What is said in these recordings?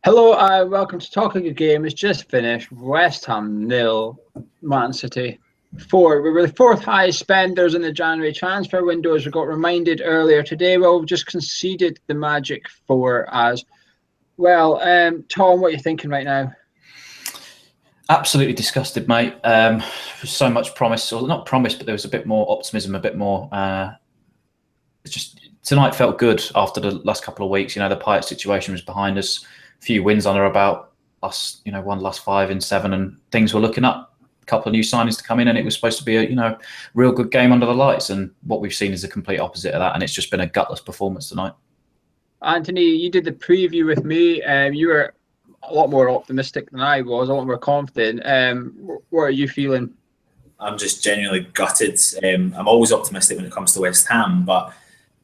Hello, welcome to Talking a Game. It's just finished. West Ham nil, Man City 4. We were the fourth highest spenders in the January transfer window, as we got reminded earlier today. Well, we've just conceded the magic 4 as well. Tom, what are you thinking right now? Absolutely disgusted, mate. So much promise, or not promise, but there was a bit more optimism, a bit more. It's just tonight felt good after the last couple of weeks. The Payet situation was behind us. A few wins under about us. Won the last 5 in 7, and things were looking up. A couple of new signings to come in, and it was supposed to be a real good game under the lights. And what we've seen is the complete opposite of that, and it's just been a gutless performance tonight. Anthony, you did the preview with me. You were a lot more optimistic than I was, a lot more confident. What are you feeling? I'm just genuinely gutted. I'm always optimistic when it comes to West Ham, but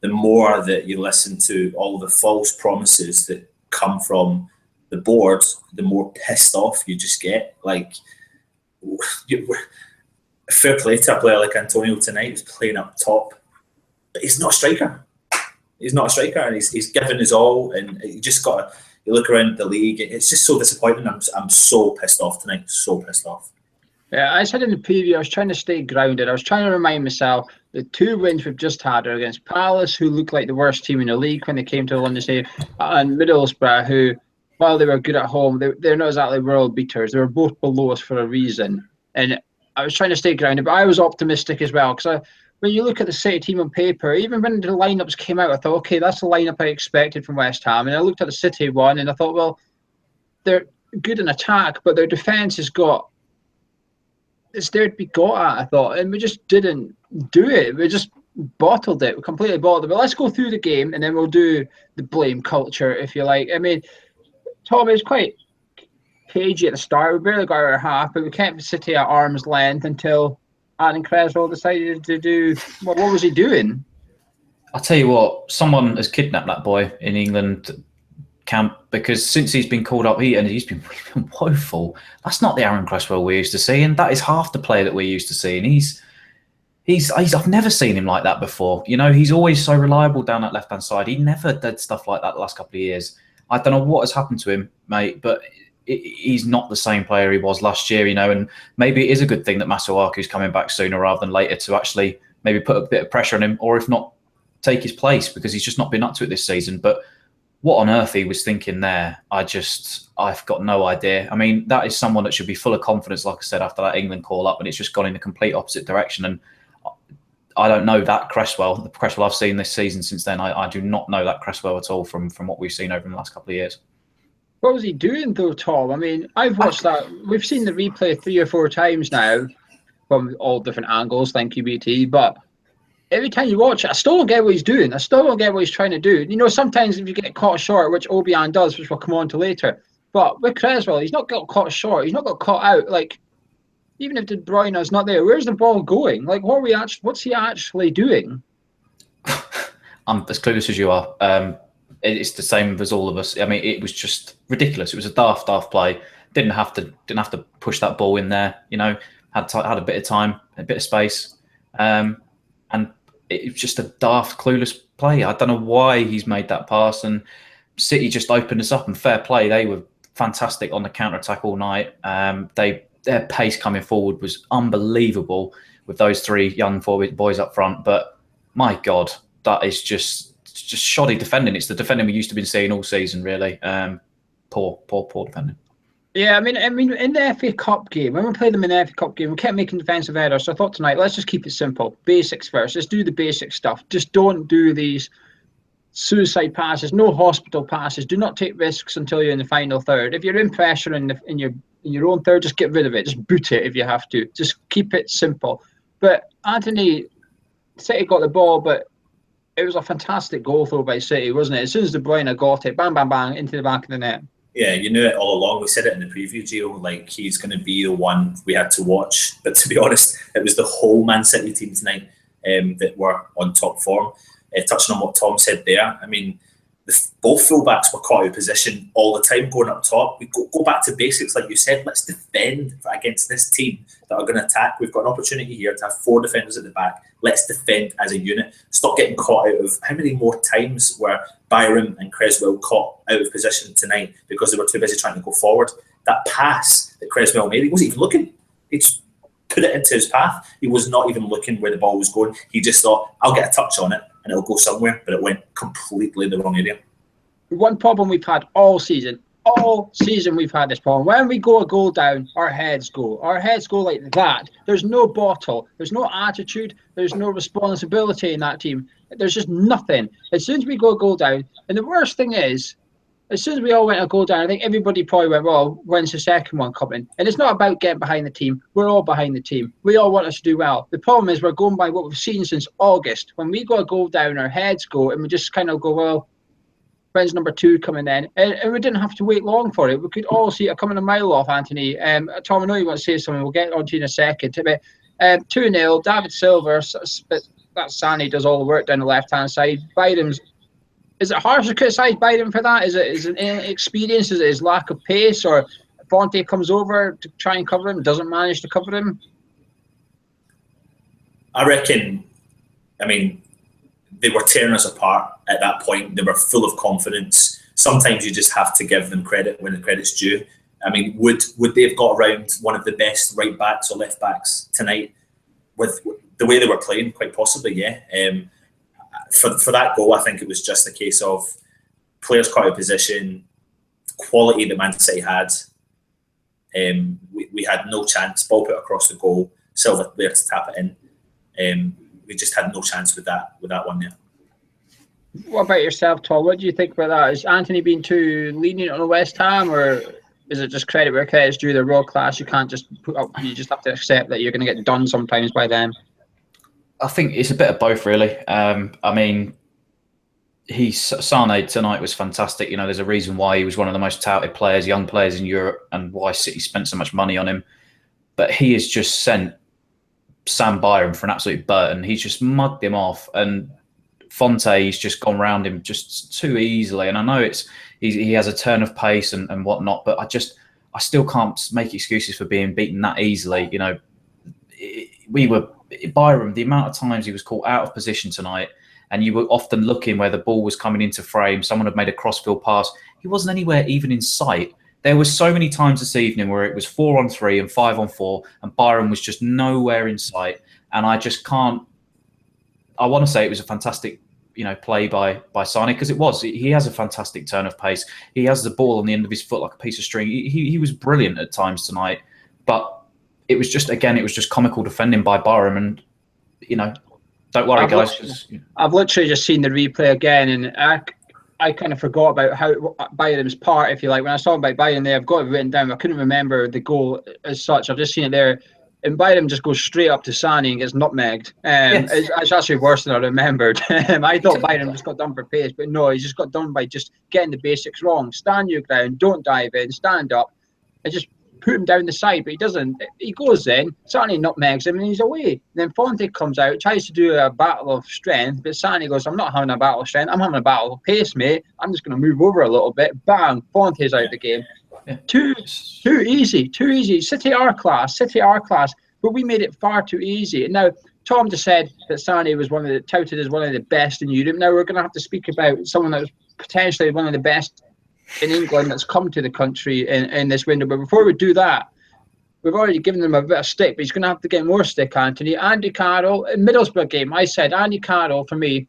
the more that you listen to all the false promises that come from the board, the more pissed off you just get. Fair play to a player like Antonio tonight, who's playing up top, but he's not a striker. He's not a striker, and he's given his all, and you just got to. You look around the league, it's just so disappointing. I'm so pissed off tonight, so pissed off. Yeah, I said in the preview, I was trying to stay grounded. I was trying to remind myself the 2 wins we've just had are against Palace, who looked like the worst team in the league when they came to the London Stadium, and Middlesbrough, who, while they were good at home, they're not exactly world beaters. They were both below us for a reason. And I was trying to stay grounded, but I was optimistic as well, because when you look at the City team on paper, even when the lineups came out, I thought, okay, that's the lineup I expected from West Ham. And I looked at the City one, and I thought, well, they're good in attack, but their defence has got, it's there to be got at, I thought. And we just didn't do it. We just bottled it. We completely bottled it. But let's go through the game, and then we'll do the blame culture, if you like. I mean, Tom, is quite cagey at the start. We barely got our half, but we kept City at arm's length until Aaron Creswell decided to do, what was he doing? I'll tell you what, someone has kidnapped that boy in England camp, because since he's been called up, he's been really woeful. That's not the Aaron Creswell we used to see, and that is half the player that we used to see. And he's I've never seen him like that before. He's always so reliable down that left-hand side. He never did stuff like that the last couple of years. I don't know what has happened to him, mate, but he's not the same player he was last year, and maybe it is a good thing that Masuaku's coming back sooner rather than later to actually maybe put a bit of pressure on him, or if not, take his place, because he's just not been up to it this season. But what on earth he was thinking there, I've got no idea. I mean, that is someone that should be full of confidence, like I said, after that England call-up, and it's just gone in the complete opposite direction. And I don't know that Cresswell, the Cresswell I've seen this season since then. I do not know that Cresswell at all from what we've seen over the last couple of years. What was he doing though, Tom? I mean, I've watched that. We've seen the replay 3 or 4 times now from all different angles, thank you, BT. But every time you watch it, I still don't get what he's doing. I still don't get what he's trying to do. Sometimes if you get caught short, which Obiang does, which we'll come on to later. But with Creswell, he's not got caught short. He's not got caught out. Even if De Bruyne is not there, where's the ball going? What's he actually doing? I'm as clueless as you are. It's the same as all of us. I mean, it was just ridiculous. It was a daft play. Didn't have to push that ball in there. Had a bit of time, a bit of space, and it was just a daft, clueless play. I don't know why he's made that pass, and City just opened us up. And fair play, they were fantastic on the counter attack all night. Their pace coming forward was unbelievable with those 3 young boys up front. But my God, that is just shoddy defending. It's the defending we used to be seeing all season, really. Poor defending. Yeah, I mean, in the FA Cup game, when we played them in the FA Cup game, we kept making defensive errors. So I thought tonight, let's just keep it simple. Basics first. Let's do the basic stuff. Just don't do these suicide passes, no hospital passes. Do not take risks until you're in the final third. If you're in pressure in your own third, just get rid of it. Just boot it if you have to. Just keep it simple. But Anthony, City got the ball, but it was a fantastic goal throw by City, wasn't it? As soon as De Bruyne got it, bang, bang, bang, into the back of the net. Yeah, you knew it all along. We said it in the preview, Gio, he's going to be the one we had to watch. But to be honest, it was the whole Man City team tonight that were on top form. Touching on what Tom said there, I mean, both fullbacks were caught out of position all the time going up top. We go back to basics, like you said. Let's defend against this team that are going to attack. We've got an opportunity here to have 4 defenders at the back. Let's defend as a unit. Stop getting caught out of, how many more times were Byram and Creswell caught out of position tonight because they were too busy trying to go forward? That pass that Creswell made, he wasn't even looking. He just put it into his path. He was not even looking where the ball was going. He just thought, I'll get a touch on it and it'll go somewhere, but it went completely in the wrong area. One problem we've had all season we've had this problem. When we go a goal down, our heads go like that. There's no bottle, there's no attitude, there's no responsibility in that team. There's just nothing. As soon as we go a goal down, and the worst thing is, as soon as we all went a goal down, I think everybody probably went, well, when's the second one coming? And it's not about getting behind the team. We're all behind the team. We all want us to do well. The problem is we're going by what we've seen since August. When we go a goal down, our heads go, and we just kind of go, well, when's number 2 coming in? And we didn't have to wait long for it. We could all see it coming a mile off, Anthony. Tom, I know you want to say something. We'll get on to you in a second. 2-0, David Silver, that Sani does all the work down the left-hand side. Byram's, is it harsh to criticise Byram for that? Is it inexperience? Is it his lack of pace? Or Fonte comes over to try and cover him, doesn't manage to cover him? I reckon, I mean, they were tearing us apart at that point. They were full of confidence. Sometimes you just have to give them credit when the credit's due. I mean, would they have got around one of the best right backs or left backs tonight with the way they were playing? Quite possibly, yeah. For that goal, I think it was just a case of players caught out of position, quality that Man City had. We had no chance. Ball put across the goal. Silva there to tap it in. We just had no chance with that one there. What about yourself, Tom? What do you think about that? Is Anthony being too lenient on West Ham, or is it just credit where credit's due? They're world class. You can't just put up. You just have to accept that you're going to get done sometimes by them. I think it's a bit of both, really. I mean, Sane tonight was fantastic. You know, there's a reason why he was one of the most touted players, young players in Europe, and why City spent so much money on him. But he has just sent Sam Byram for an absolute burden. He's just mugged him off, and Fonte's just gone round him just too easily. And I know he has a turn of pace and whatnot, but I still can't make excuses for being beaten that easily. You know, Byram, the amount of times he was caught out of position tonight, and you were often looking where the ball was coming into frame, someone had made a crossfield pass, he wasn't anywhere even in sight. There was so many times this evening where it was 4-on-3 and 5-on-4, and Byram was just nowhere in sight. And I just can't. I want to say it was a fantastic, play by Sane, because it was. He has a fantastic turn of pace. He has the ball on the end of his foot like a piece of string. He was brilliant at times tonight, but it was just comical defending by Byram, and don't worry, guys. I've literally just seen the replay again, and I kind of forgot about how Byram's part, if you like. When I saw about Byram there, I've got it written down. I couldn't remember the goal as such. I've just seen it there. And Byram just goes straight up to Sane and gets nutmegged. Yes. It's actually worse than I remembered. I thought Byram just got done for pace, but no, he's just got done by just getting the basics wrong. Stand your ground, don't dive in, stand up, and just put him down the side. But he doesn't. He goes in, Sane nutmegs him, and he's away. And then Fonte comes out, tries to do a battle of strength, but Sane goes, I'm not having a battle of strength, I'm having a battle of pace, mate. I'm just going to move over a little bit. Bang, Fonte's out of the game. Yeah. Too easy. City are class, but we made it far too easy. Now, Tom just said that Sane was touted as one of the best in Europe. Now we're going to have to speak about someone that was potentially one of the best in England that's come to the country in this window. But before we do that, we've already given him a bit of stick, but he's going to have to get more stick, Anthony. Andy Carroll, in Middlesbrough game, I said Andy Carroll, for me,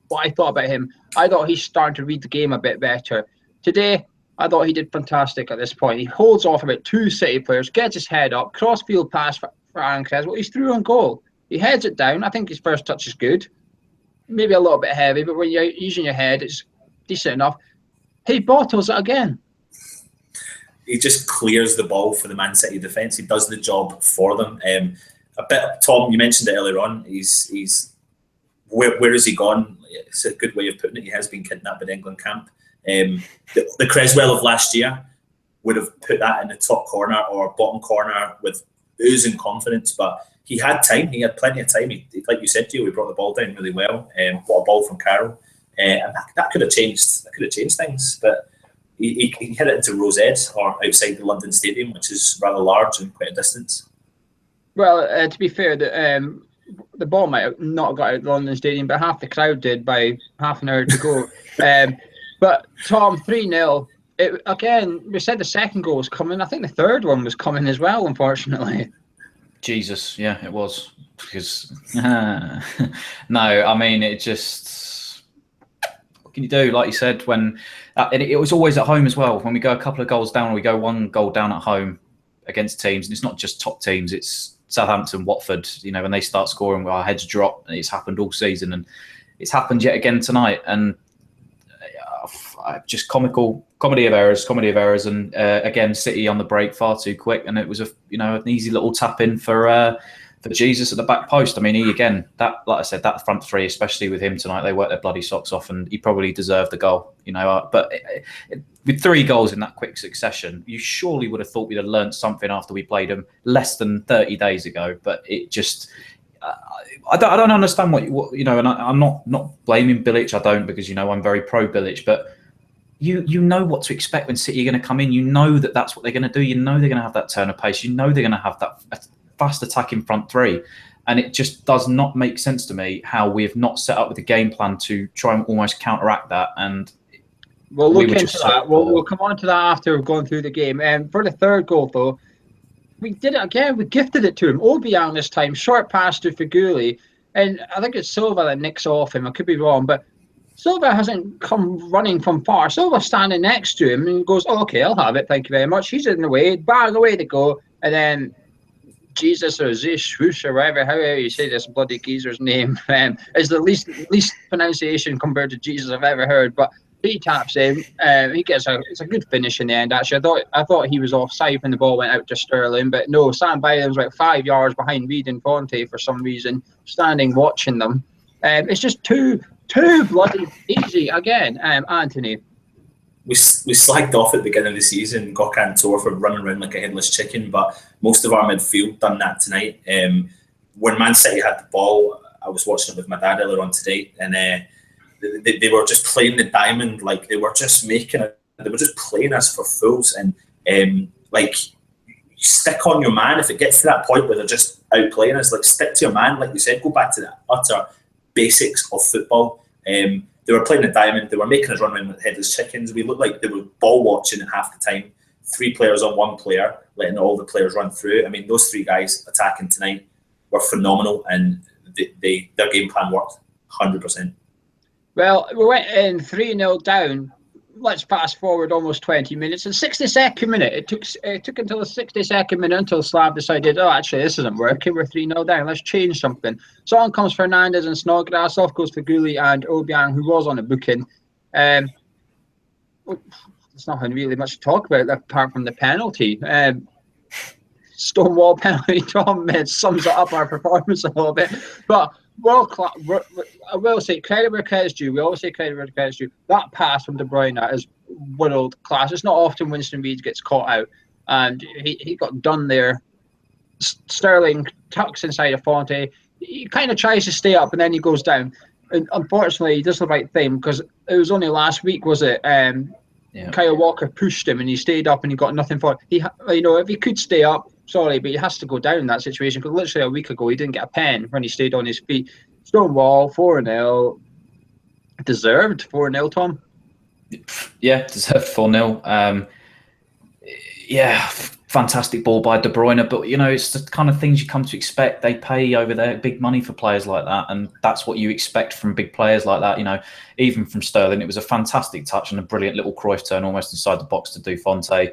what I thought about him, I thought he's starting to read the game a bit better. Today, I thought he did fantastic at this point. He holds off about 2 City players, gets his head up, cross-field pass for Aaron Creswell. He's through on goal. He heads it down. I think his first touch is good. Maybe a little bit heavy, but when you're using your head, it's decent enough. He bottles it again. He just clears the ball for the Man City defence. He does the job for them. Tom, you mentioned it earlier on. He's where has he gone? It's a good way of putting it. He has been kidnapped by the England camp. The Creswell of last year would have put that in the top corner or bottom corner with oozing confidence, but he had time. He had plenty of time. Like you said, Gio, he brought the ball down really well. What a ball from Carroll. and that could have changed. That could have changed things, but he hit it into Rose Ed, or outside the London Stadium, which is rather large and quite a distance. Well, to be fair, the ball might have not got out of the London Stadium, but half the crowd did by half an hour to go. But Tom, 3-0. Again, we said the second goal was coming. I think the third one was coming as well, unfortunately. Jesus, yeah, it was. Because no, I mean, it just, what can you do? Like you said, when it was always at home as well. When we go a couple of goals down, or we go one goal down at home against teams, and it's not just top teams, it's Southampton, Watford. You know, when they start scoring, our heads drop, and it's happened all season, and it's happened yet again tonight. And just comedy of errors, and again, City on the break far too quick, and it was an easy little tap in for Jesus at the back post. I mean, he again, like I said, that front three, especially with him tonight, they worked their bloody socks off, and he probably deserved the goal. But with 3 goals in that quick succession, you surely would have thought we'd have learned something after we played them less than 30 days ago. But it just, I don't understand what and I'm not blaming Bilic. I don't, because I'm very pro Bilic, but you know what to expect when City are going to come in. You know that's what they're going to do. You know they're going to have that turn of pace. You know they're going to have that fast attacking front three, and it just does not make sense to me how we have not set up with a game plan to try and almost counteract that. And we'll look into that. We'll come on to that after we've gone through the game. And for the third goal, though, we did it again. We gifted it to him. Obiang this time, short pass to Figuli, and I think it's Silva that nicks off him. I could be wrong, but Silva hasn't come running from far. Silva standing next to him and goes, "Oh, okay, I'll have it. Thank you very much." He's in the way, bang, away to go, and then Jesus or Zishwoosh or whatever, however you say this bloody geezer's name, is the least pronunciation compared to Jesus I've ever heard. But he taps in. He gets it's a good finish in the end. Actually, I thought he was offside when the ball went out to Sterling, but no, Sam Byram's about 5 yards behind Reed and Fonte for some reason, standing watching them. It's just too bloody easy again, Anthony. We slagged off at the beginning of the season Gokhan Tor for running around like a headless chicken, but most of our midfield done that tonight. When Man City had the ball, I was watching it with my dad earlier on today, and they were just playing the diamond, like they were just playing us for fools, and like, stick on your man. If it gets to that point where they're just outplaying us, like, stick to your man, like you said, go back to the utter basics of football. They were playing the diamond. They were making us run around with headless chickens. We looked like they were ball watching at half the time. 3 players on 1 player, letting all the players run through. I mean, those 3 guys attacking tonight were phenomenal, and their game plan worked 100%. Well, we went in 3-0 down. Let's fast forward almost 20 minutes. And 62nd minute, it took until the 62nd minute until Slav decided, oh, actually, this isn't working. We're 3-0 down. Let's change something. So on comes Fernandez and Snodgrass. Off goes Figuli and Obiang, who was on a booking. There's nothing really much to talk about apart from the penalty. Stonewall penalty, Tom, sums up our performance a little bit. But world class. I will say credit where credit's due. We always say credit where credit's due. That pass from De Bruyne is world class. It's not often Winston Reid gets caught out, and he got done there. Sterling tucks inside a Fonte. He kind of tries to stay up, and then he goes down. And unfortunately, he does the right thing, because it was only last week, was it? Kyle Walker pushed him, and he stayed up, and he got nothing for it. If he could stay up, sorry, but he has to go down in that situation, because literally a week ago he didn't get a pen when he stayed on his feet. Stonewall, 4-0. Deserved 4-0, Tom? Yeah, deserved 4-0. Fantastic ball by De Bruyne, but it's the kind of things you come to expect. They pay over there big money for players like that, and that's what you expect from big players like that. Even from Sterling, it was a fantastic touch and a brilliant little Cruyff turn almost inside the box to do Fonte.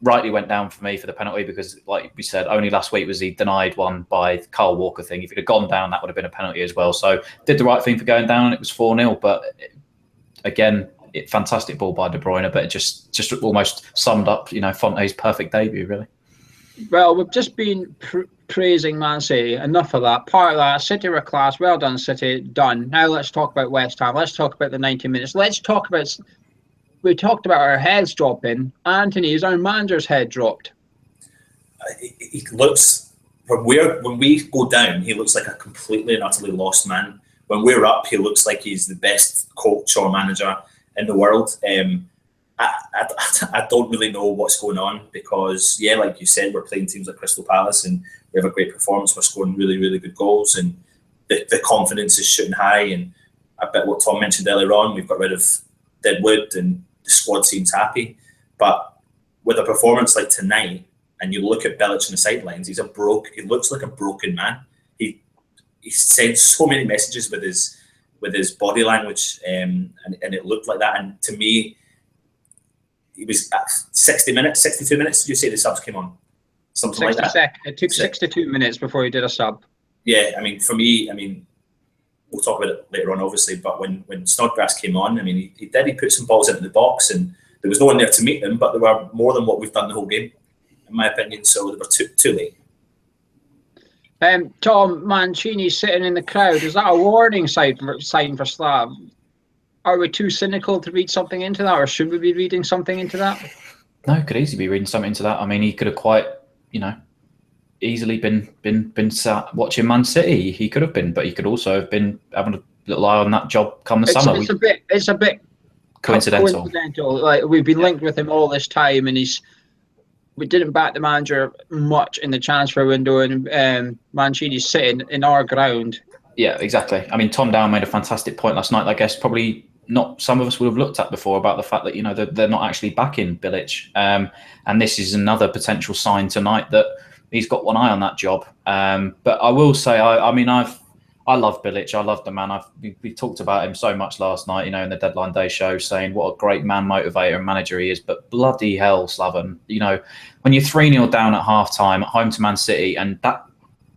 Rightly went down for me for the penalty, because, like we said, only last week was he denied one by the Kyle Walker thing. If he'd have gone down, that would have been a penalty as well. So did the right thing for going down, and it was 4-0. But again, fantastic ball by De Bruyne, but it just almost summed up, Fonte's perfect debut, really. Well, we've just been praising Man City. Enough of that. Part of that, City were class. Well done, City. Done. Now let's talk about West Ham. Let's talk about the 90 minutes. Let's talk about... We talked about our heads dropping. Anthony, is our manager's head dropped? He looks, when we go down, he looks like a completely and utterly lost man. when we're up, he looks like he's the best coach or manager in the world. I don't really know what's going on because, yeah, like you said, we're playing teams like Crystal Palace and we have a great performance. We're scoring really, really good goals and the confidence is shooting high. And a bit what Tom mentioned earlier on, we've got rid of Deadwood and the squad seems happy. But with a performance like tonight, and you look at Bilic on the sidelines, he looks like a broken man. He sends so many messages with his body language, and it looked like that. And to me, it was 62 minutes. Did you say the subs came on? Something like that. It took 62 minutes before he did a sub. Yeah, I mean, for me, we'll talk about it later on, obviously. But when Snodgrass came on, he put some balls into the box, and there was no one there to meet them. But there were more than what we've done the whole game, in my opinion. So they were too late. Tom, Mancini sitting in the crowd, is that a warning sign for Slav? Are we too cynical to read something into that, or should we be reading something into that? No, could easily be reading something into that. I mean, he could have quite, easily been sat watching Man City. He could have been, but he could also have been having a little eye on that job come the summer. It's a bit coincidental. Like, we've been linked with him all this time, and we didn't back the manager much in the transfer window, and Mancini's sitting in our ground. Yeah, exactly. I mean, Tom Down made a fantastic point last night. I guess probably not some of us would have looked at before about the fact that they're not actually backing Bilic, and this is another potential sign tonight that he's got one eye on that job. But I will say, I love Bilic. I love the man. We talked about him so much last night, in the Deadline Day show, saying what a great man motivator and manager he is. But bloody hell, Slaven, when you're 3-0 down at half time at home to Man City and that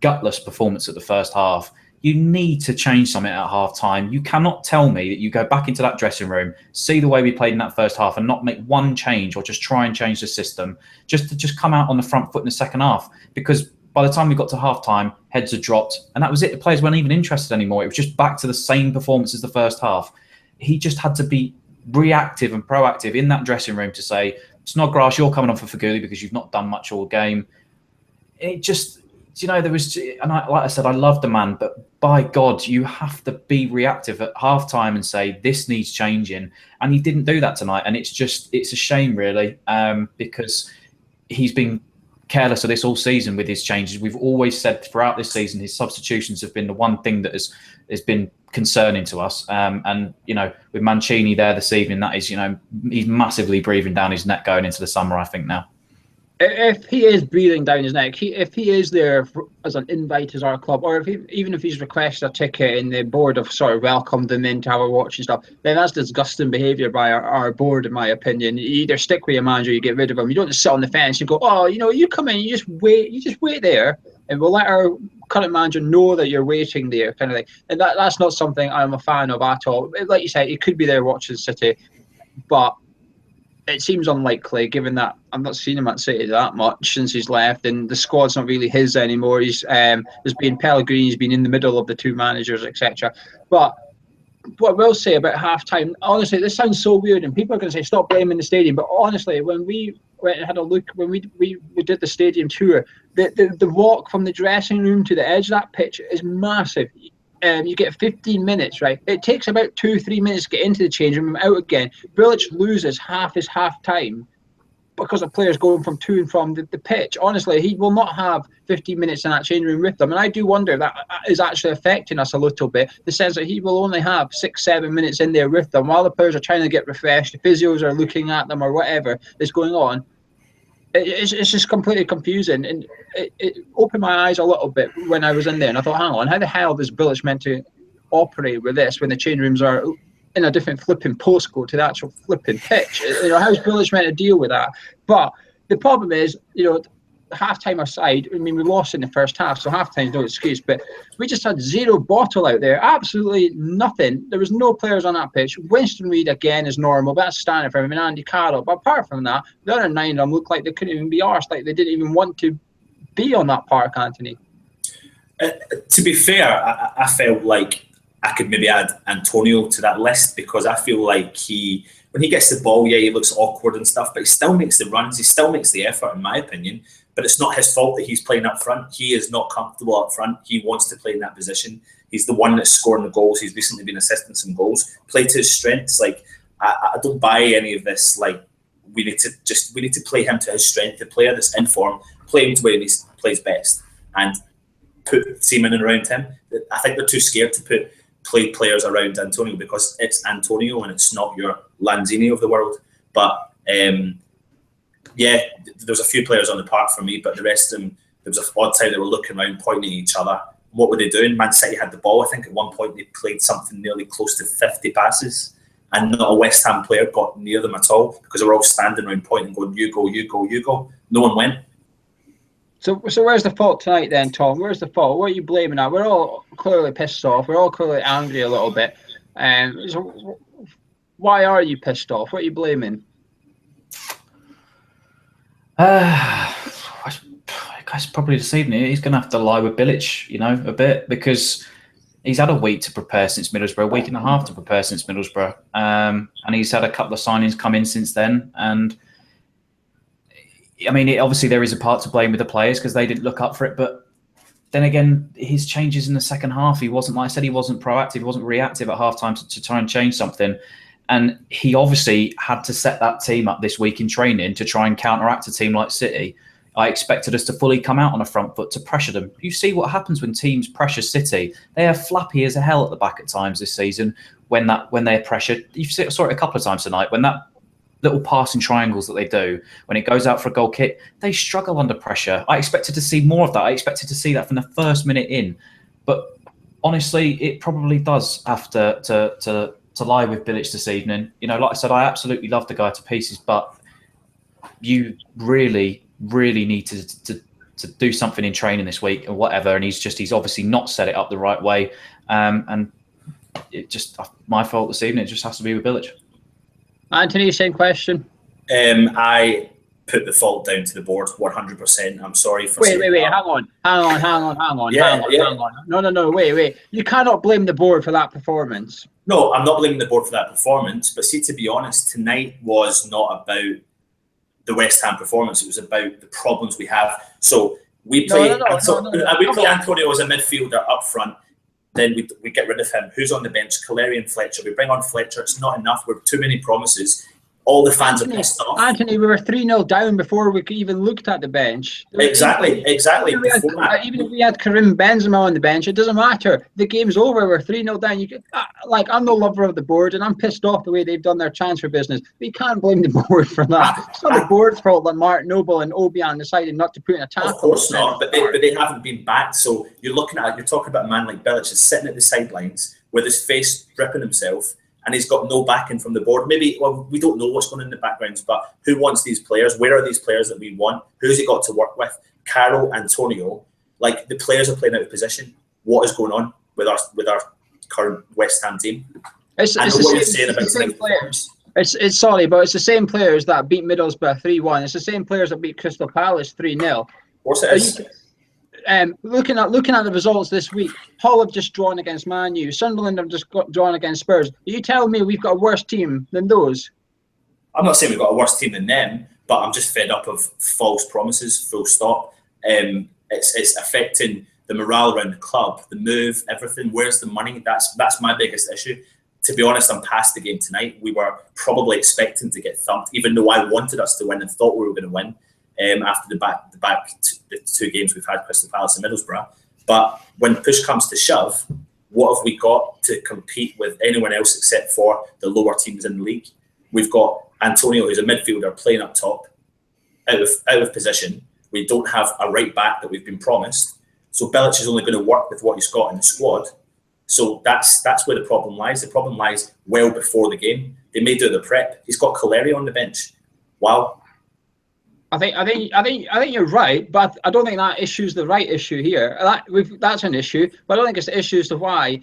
gutless performance at the first half, you need to change something at half time. You cannot tell me that you go back into that dressing room, see the way we played in that first half and not make one change or just try and change the system just to come out on the front foot in the second half. Because by the time we got to half time, heads had dropped and that was it. The players weren't even interested anymore. It was just back to the same performance as the first half. He just had to be reactive and proactive in that dressing room to say, Snodgrass, you're coming on for Faguli because you've not done much all game. It just... there was, and like I said, I love the man, but by God, you have to be reactive at half time and say this needs changing. And he didn't do that tonight. And it's a shame, really, because he's been careless of this all season with his changes. We've always said throughout this season, his substitutions have been the one thing that has been concerning to us. And with Mancini there this evening, that is, he's massively breathing down his neck going into the summer, I think now. If he is breathing down his neck, if he is there as an invite as our club, or even if he's requested a ticket and the board have sort of welcomed him in to have a watch and stuff, then that's disgusting behaviour by our board, in my opinion. You either stick with your manager, you get rid of him. You don't just sit on the fence and go, oh, you come in, you just wait there, and we'll let our current manager know that you're waiting there, kind of thing. And that's not something I'm a fan of at all. Like you said, he could be there watching City, but it seems unlikely, given that I've not seen him at City that much since he's left, and the squad's not really his anymore. There's been Pellegrini's been in the middle of the two managers, etc. But what I will say about half-time, honestly, this sounds so weird, and people are going to say, stop blaming the stadium. But honestly, when we went and had a look, when we did the stadium tour, the walk from the dressing room to the edge of that pitch is massive. You get 15 minutes, right? It takes about 2-3 minutes to get into the change room and out again. Bilic loses half his half-time because of players going from to and from the pitch. Honestly, he will not have 15 minutes in that change room with them. And I do wonder if that is actually affecting us a little bit, the sense that he will only have 6-7 minutes in there with them while the players are trying to get refreshed, the physios are looking at them or whatever is going on. It's just completely confusing, and it opened my eyes a little bit when I was in there, and I thought, hang on, how the hell is Bilic meant to operate with this when the change rooms are in a different flipping postcode to the actual flipping pitch? How's Bilic meant to deal with that? But the problem is, half-time aside, we lost in the first half, so half-time's no excuse, but we just had zero bottle out there, absolutely nothing. There was no players on that pitch. Winston Reid, again, is normal, but that's standing for him, and Andy Carroll. But apart from that, the other 9 of them looked like they couldn't even be arsed, like they didn't even want to be on that park, Anthony. To be fair, I felt like I could maybe add Antonio to that list, because I feel like when he gets the ball, yeah, he looks awkward and stuff, but he still makes the runs, he still makes the effort, in my opinion. But it's not his fault that he's playing up front. He is not comfortable up front. He wants to play in that position. He's the one that's scoring the goals. He's recently been assisting some goals. Play to his strengths. Like I don't buy any of this. Like we need to play him to his strength. The player that's in form, play him to where he plays best, and put Seaman around him. I think they're too scared to play players around Antonio because it's Antonio and it's not your Lanzini of the world. But yeah, there's a few players on the park for me, but the rest of them, there was an odd time they were looking around, pointing at each other. What were they doing? Man City had the ball. I think at one point they played something nearly close to 50 passes, and not a West Ham player got near them at all because they were all standing around pointing, going, "You go, you go, you go." No one went. So where's the fault tonight then, Tom? Where's the fault? What are you blaming at? We're all clearly pissed off. We're all clearly angry a little bit. So why are you pissed off? What are you blaming? I guess probably this evening he's going to have to lie with Bilic, a bit, because he's had a week to prepare since Middlesbrough, a week and a half to prepare since Middlesbrough, and he's had a couple of signings come in since then. And I mean, obviously there is a part to blame with the players because they didn't look up for it, but then again, his changes in the second half, he wasn't, like I said, he wasn't proactive, he wasn't reactive at halftime to try and change something. And he obviously had to set that team up this week in training to try and counteract a team like City. I expected us to fully come out on a front foot to pressure them. You see what happens when teams pressure City. They are flappy as a hell at the back at times this season when they're pressured. You saw it a couple of times tonight when that little passing triangles that they do, when it goes out for a goal kick, they struggle under pressure. I expected to see more of that. I expected to see that from the first minute in. But honestly, it probably does have to lie with Bilic this evening. Like I said, I absolutely love the guy to pieces, but you really need to do something in training this week or whatever. And he's obviously not set it up the right way. And it just, my fault this evening. It just has to be with Bilic. Anthony, same question. I put the fault down to the board 100%. I'm sorry for Wait, hang on. No, wait. You cannot blame the board for that performance. No, I'm not blaming the board for that performance. But see, to be honest, tonight was not about the West Ham performance. It was about the problems we have. So we play Antonio as a midfielder up front. Then we get rid of him. Who's on the bench? Caleri and Fletcher. We bring on Fletcher. It's not enough. We're too many promises. All the fans are pissed off. Anthony, we were 3-0 down before we even looked at the bench. Exactly. Even if we had Karim Benzema on the bench, it doesn't matter. The game's over. We're 3-0 down. I'm no lover of the board, and I'm pissed off the way they've done their transfer business. But you can't blame the board for that. It's not the board's fault that Mark Noble and Obiang decided not to put in a tackle. Of course not, but they haven't been back. So you're talking about a man like Bilic is sitting at the sidelines with his face dripping himself, and he's got no backing from the board. Maybe, we don't know what's going on in the backgrounds, but who wants these players? Where are these players that we want? Who's he got to work with? Carroll, Antonio. Like, the players are playing out of position. What is going on with our current West Ham team? It's the same players. It's sorry, but it's the same players that beat Middlesbrough 3-1. It's the same players that beat Crystal Palace 3-0. Of course it is. Looking at the results this week, Hull have just drawn against Man U. Sunderland have just drawn against Spurs. Are you telling me we've got a worse team than those? I'm not saying we've got a worse team than them, but I'm just fed up of false promises, full stop. It's affecting the morale around the club, the move, everything. Where's the money? That's my biggest issue. To be honest, I'm past the game tonight. We were probably expecting to get thumped, even though I wanted us to win and thought we were going to win. After the two games we've had, Crystal Palace and Middlesbrough. But when push comes to shove, what have we got to compete with anyone else except for the lower teams in the league? We've got Antonio, who's a midfielder, playing up top, out of position. We don't have a right back that we've been promised. So Bilic is only going to work with what he's got in the squad. So that's where the problem lies. The problem lies well before the game. They may do the prep. He's got Caleri on the bench. Wow. I think you're right, but I don't think that issue's the right issue here. That's an issue, but I don't think it's the issue as to why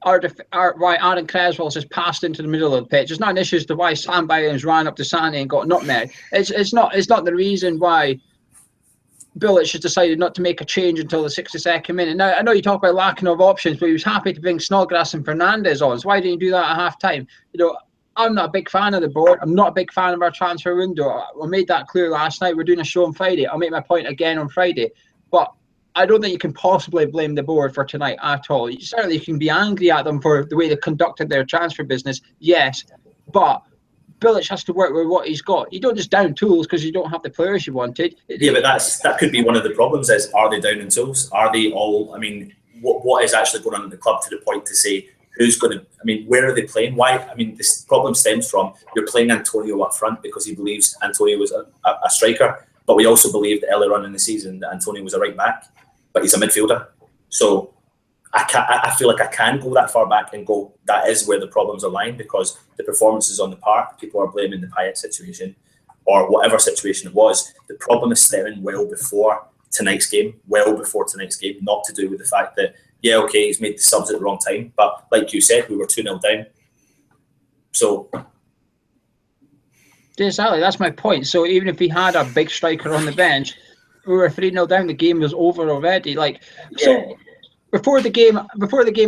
why Aaron Creswell's just passed into the middle of the pitch. It's not an issue as to why Sam Byron's ran up to Sane and got nutmeg. It's not the reason why Bilic has decided not to make a change until the 62nd minute. Now, I know you talk about lacking of options, but he was happy to bring Snodgrass and Fernandez on. So why didn't you do that at half time? I'm not a big fan of the board. I'm not a big fan of our transfer window. I made that clear last night. We're doing a show on Friday. I'll make my point again on Friday. But I don't think you can possibly blame the board for tonight at all. Certainly, you can be angry at them for the way they conducted their transfer business, yes, but Bilic has to work with what he's got. You don't just down tools because you don't have the players you wanted. Yeah, but that could be one of the problems. Is are they down in tools? Are they all? I mean, what is actually going on in the club to the point to say who's going to? I mean, where are they playing? Why? I mean, this problem stems from you're playing Antonio up front because he believes Antonio was a striker, but we also believed earlier on in the season that Antonio was a right back, but he's a midfielder. So I feel like I can go that far back and go, that is where the problems are lying, because the performances on the park, people are blaming the Payet situation or whatever situation it was. The problem is stemming well before tonight's game, not to do with the fact that, yeah, okay, he's made the subs at the wrong time. But like you said, we were 2-0 down. So... Exactly, that's my point. So even if he had a big striker on the bench, we were 3-0 down, the game was over already. Like, so before the game,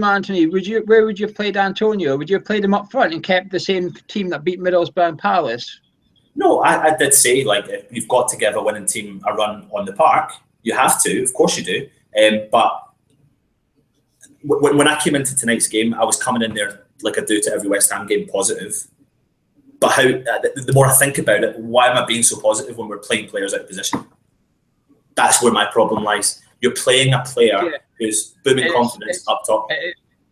Anthony, where would you have played Antonio? Would you have played him up front and kept the same team that beat Middlesbrough and Palace? No, I did say, like, if you've got to give a winning team a run on the park, you have to, of course you do. But when I came into tonight's game, I was coming in there, like I do to every West Ham game, positive. But how? The more I think about it, why am I being so positive when we're playing players out of position? That's where my problem lies. You're playing a player who's booming confidence up top.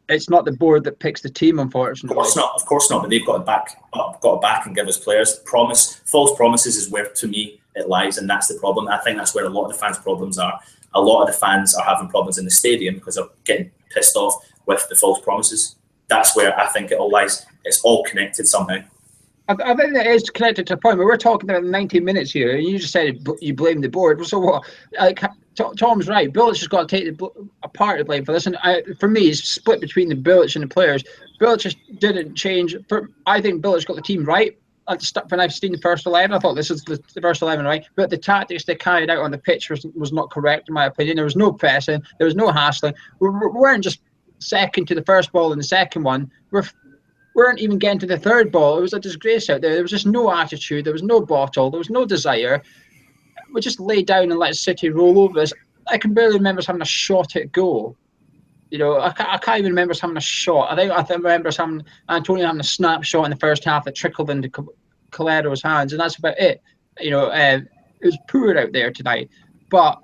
It's not the board that picks the team, unfortunately. Of course not. But they've got to back and give us players. False promises is where, to me, it lies, and that's the problem. I think that's where a lot of the fans' problems are. A lot of the fans are having problems in the stadium because they're getting pissed off with the false promises. That's where I think it all lies. It's all connected somehow. I think that is connected to the point, but we're talking about 90 minutes here, and you just said you blame the board. So what? Like, Tom's right. Bilic has got to take a part of the blame for this, and for me, it's split between the Bilic and the players. Bilic just didn't change. I think Bilic got the team right at the start. When I've seen the first 11, I thought this is the first 11 right, but the tactics they carried out on the pitch was not correct in my opinion. There was no pressing, there was no hassling. We weren't just second to the first ball and the second one. We weren't even getting to the third ball. It was a disgrace out there. There was just no attitude. There was no bottle. There was no desire. We just lay down and let City roll over us. I can barely remember us having a shot at goal. You know, I can't even remember us having a shot. I remember us having Antonio having a snapshot in the first half that trickled into Calero's hands, and that's about it. You know, it was poor out there tonight. But,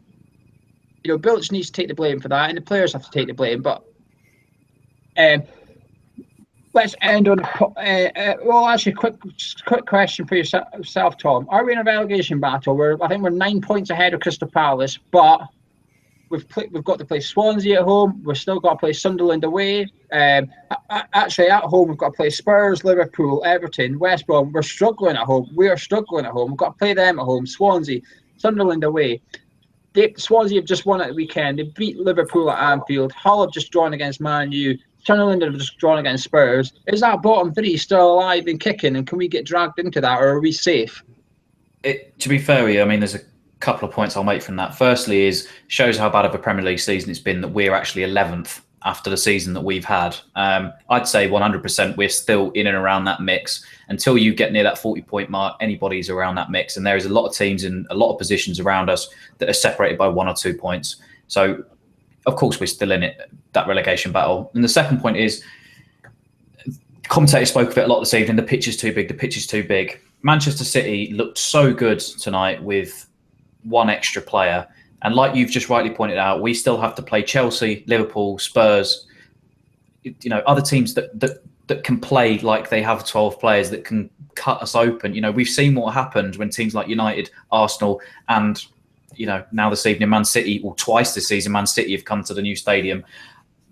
you know, Bilic needs to take the blame for that, and the players have to take the blame. But let's end on well, actually, quick question for yourself, Tom. Are we in a relegation battle? I think we're 9 points ahead of Crystal Palace, but we've got to play Swansea at home. We've still got to play Sunderland away. Actually, at home we've got to play Spurs, Liverpool, Everton, West Brom. We're struggling at home. We are struggling at home. We've got to play them at home. Swansea, Sunderland away. Swansea have just won at the weekend. They beat Liverpool at Anfield. Hull have just drawn against Man U. Sunderland have just drawn against Spurs. Is that bottom three still alive and kicking, and can we get dragged into that, or are we safe? To be fair with you, I mean, there's a couple of points I'll make from that. Firstly, shows how bad of a Premier League season it's been that we're actually 11th after the season that we've had. I'd say 100% we're still in and around that mix. Until you get near that 40-point mark, anybody's around that mix. And there is a lot of teams in a lot of positions around us that are separated by 1 or 2 points. So, of course, we're still in it, that relegation battle. And the second point is, commentators spoke of it a lot this evening, the pitch is too big, the pitch is too big. Manchester City looked so good tonight with one extra player. And like you've just rightly pointed out, we still have to play Chelsea, Liverpool, Spurs, you know, other teams that can play like they have 12 players that can cut us open. You know, we've seen what happened when teams like United, Arsenal, and, you know, now this evening, Man City, or twice this season, Man City have come to the new stadium.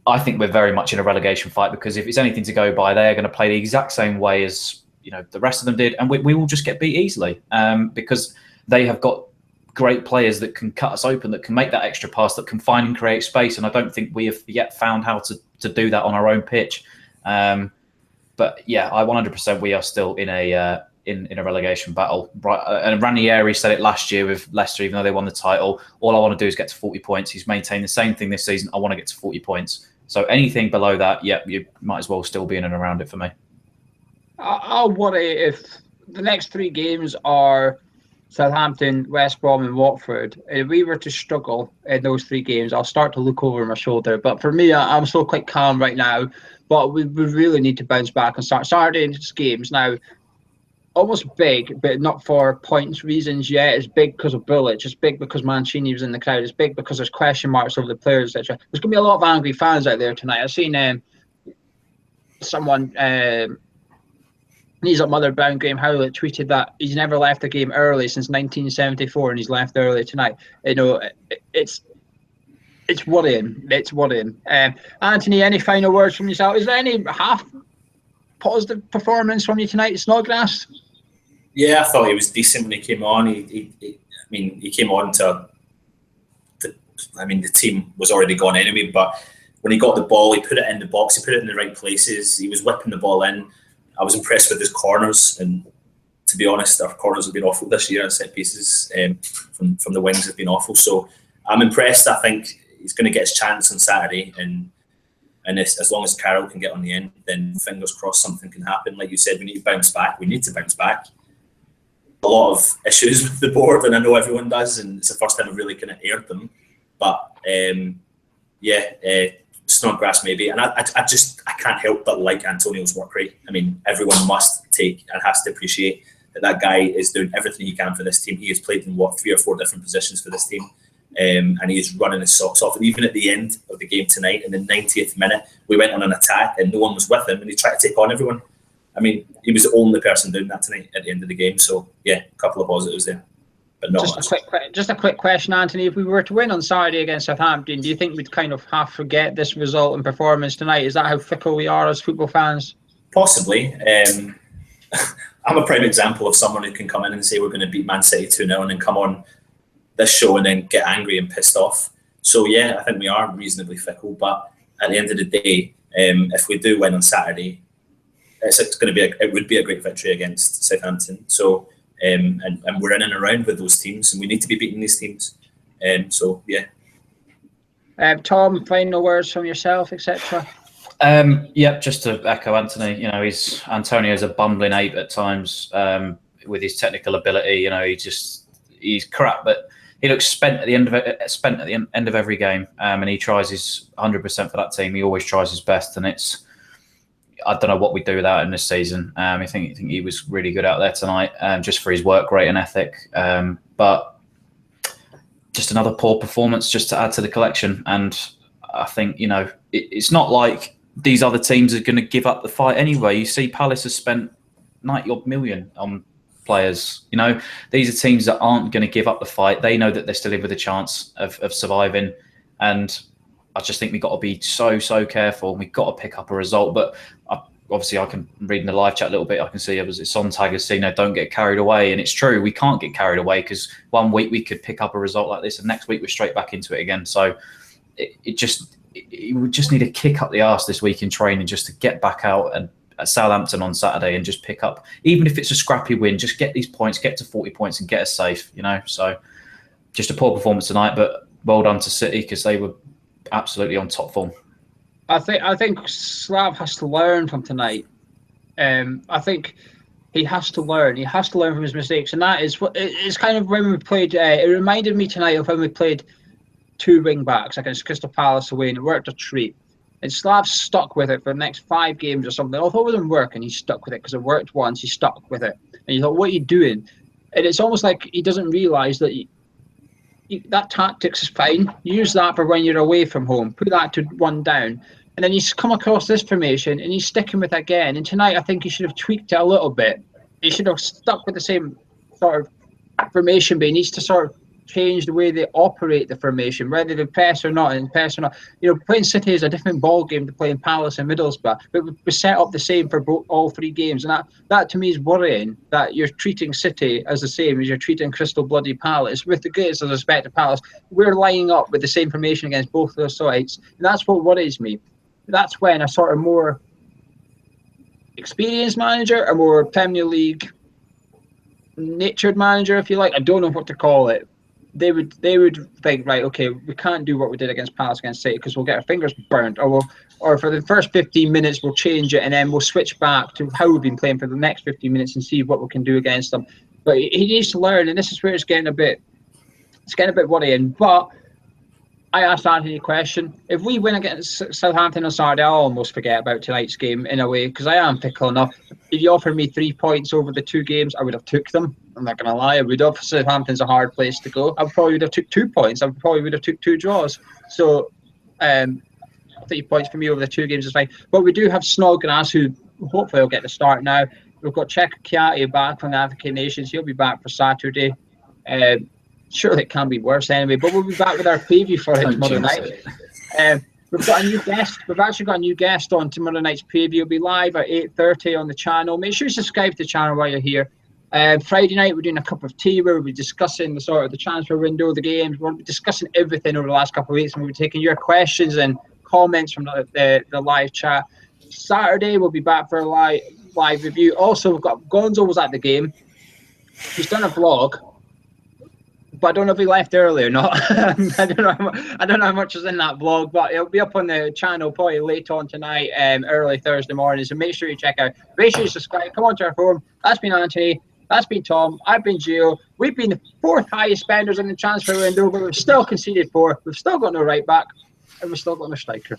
I think we're very much in a relegation fight, because if it's anything to go by, they're going to play the exact same way as, you know, the rest of them did. And we will just get beat easily because they have got great players that can cut us open, that can make that extra pass, that can find and create space. And I don't think we have yet found how to do that on our own pitch. But yeah, 100% we are still in a relegation battle. Right, and Ranieri said it last year with Leicester, even though they won the title. All I want to do is get to 40 points. He's maintained the same thing this season. I want to get to 40 points. So anything below that, yeah, you might as well still be in and around it for me. I'll worry if the next 3 games are Southampton, West Brom, and Watford, if we were to struggle in those 3 games, I'll start to look over my shoulder. But for me, I'm still quite calm right now. But we really need to bounce back and start Saturday's games now. Almost big, but not for points reasons yet. It's big because of Bilic. It's big because Mancini was in the crowd. It's big because there's question marks over the players, etc. There's going to be a lot of angry fans out there tonight. I've seen someone. He's at Mother Brown. Graham Howlett tweeted that he's never left a game early since 1974, and he's left early tonight. You know, it's worrying. It's worrying. Anthony, any final words from yourself? Is there any half positive performance from you tonight, Snodgrass? Yeah, I thought he was decent when he came on. He came on to. The team was already gone anyway, but when he got the ball, he put it in the box. He put it in the right places. He was whipping the ball in. I was impressed with his corners, and to be honest, our corners have been awful this year. And set pieces from the wings have been awful. So I'm impressed. I think he's going to get his chance on Saturday, and as long as Carroll can get on the end, then fingers crossed something can happen. Like you said, we need to bounce back. We need to bounce back. A lot of issues with the board, and I know everyone does, and it's the first time I've really kind of aired them. But Snodgrass maybe, and I can't help but like Antonio's work rate. I mean, everyone must take and has to appreciate that guy is doing everything he can for this team. He has played in 3 or 4 different positions for this team, and he is running his socks off. And even at the end of the game tonight, in the 90th minute, we went on an attack and no one was with him, and he tried to take on everyone. I mean, he was the only person doing that tonight at the end of the game. So yeah, a couple of positives there. Just a quick question, Anthony. If we were to win on Saturday against Southampton, do you think we'd kind of half forget this result and performance tonight? Is that how fickle we are as football fans? Possibly. I'm a prime example of someone who can come in and say we're going to beat Man City 2-0 and then come on this show and then get angry and pissed off. So yeah, I think we are reasonably fickle. But at the end of the day, if we do win on Saturday, it would be a great victory against Southampton. So. And we're in and around with those teams, and we need to be beating these teams. So yeah. Tom, final words from yourself, etc. Just to echo Anthony. You know, Antonio's a bumbling ape at times with his technical ability. You know, he's crap, but he looks spent at the end of every game, and he tries his 100% for that team. He always tries his best, and I don't know what we do without him this season. I think he was really good out there tonight, just for his work rate and ethic. But just another poor performance just to add to the collection. And I think, you know, it's not like these other teams are going to give up the fight anyway. You see Palace has spent 90-odd million on players. You know, these are teams that aren't going to give up the fight. They know that they're still in with a chance of surviving. And I just think we've got to be so careful. We've got to pick up a result. But obviously, I can read in the live chat a little bit. I can see Sontag has seen, don't get carried away. And it's true, we can't get carried away because one week we could pick up a result like this and next week we're straight back into it again. So we just need to kick up the arse this week in training just to get back out and at Southampton on Saturday and just pick up, even if it's a scrappy win, just get these points, get to 40 points and get us safe, you know. So just a poor performance tonight, but well done to City because they were absolutely on top form. I think Slav has to learn from tonight. I think he has to learn. He has to learn from his mistakes, and that is what it's kind of when we played. It reminded me tonight of when we played 2 wing backs against Crystal Palace away, and it worked a treat. And Slav stuck with it for the next 5 games or something. Although it wasn't working, he stuck with it because it worked once. He stuck with it, and you thought, "What are you doing?" And it's almost like he doesn't realise that. That tactics is fine. Use that for when you're away from home. Put that to 1 down. And then he's come across this formation and he's sticking with it again. And tonight I think he should have tweaked it a little bit. He should have stuck with the same sort of formation, but he needs to sort of change the way they operate the formation, whether they press or not. You know, playing City is a different ball game to playing Palace and Middlesbrough, but we set up the same for all 3 games, and that to me is worrying. That you're treating City as the same as you're treating Crystal Bloody Palace. With the greatest of respect to Palace, we're lining up with the same formation against both of those sides, and that's what worries me. That's when a sort of more experienced manager, a more Premier League natured manager, if you like, I don't know what to call it. They would think, right, okay, we can't do what we did against Palace against City because we'll get our fingers burnt, or for the first 15 minutes we'll change it and then we'll switch back to how we've been playing for the next 15 minutes and see what we can do against them. but he needs to learn, and this is where it's getting a bit worrying. But I asked Anthony a question. If we win against Southampton on Saturday, I'll almost forget about tonight's game in a way, because I am fickle enough. If you offered me 3 points over the 2 games, I would have took them. I'm not going to lie. I would have. Southampton's a hard place to go. I probably would have took 2 points. I probably would have took 2 draws. So 3 points for me over the 2 games is fine. But we do have Snodgrass, who hopefully will get the start now. We've got Cheika Kiati back from the African Nations. He'll be back for Saturday. Surely it can be worse anyway, but we'll be back with our preview for it tomorrow night. We've got a new guest. We've actually got a new guest on tomorrow night's preview. It'll be live at 8:30 on the channel. Make sure you subscribe to the channel while you're here. Friday night, we're doing a cup of tea where we'll be discussing the transfer window, the games. We'll be discussing everything over the last couple of weeks, and we'll be taking your questions and comments from the live chat. Saturday, we'll be back for a live review. Also, we've got Gonzo was at the game. He's done a vlog, but I don't know if he left early or not. I don't know how much is in that vlog, but it'll be up on the channel probably late on tonight, early Thursday morning. So make sure you check out. Make sure you subscribe. Come on to our forum. That's been Anthony. That's been Tom. I've been Gio. We've been the 4th highest spenders in the transfer window, but we've still conceded 4. We've still got no right back, and we've still got no striker.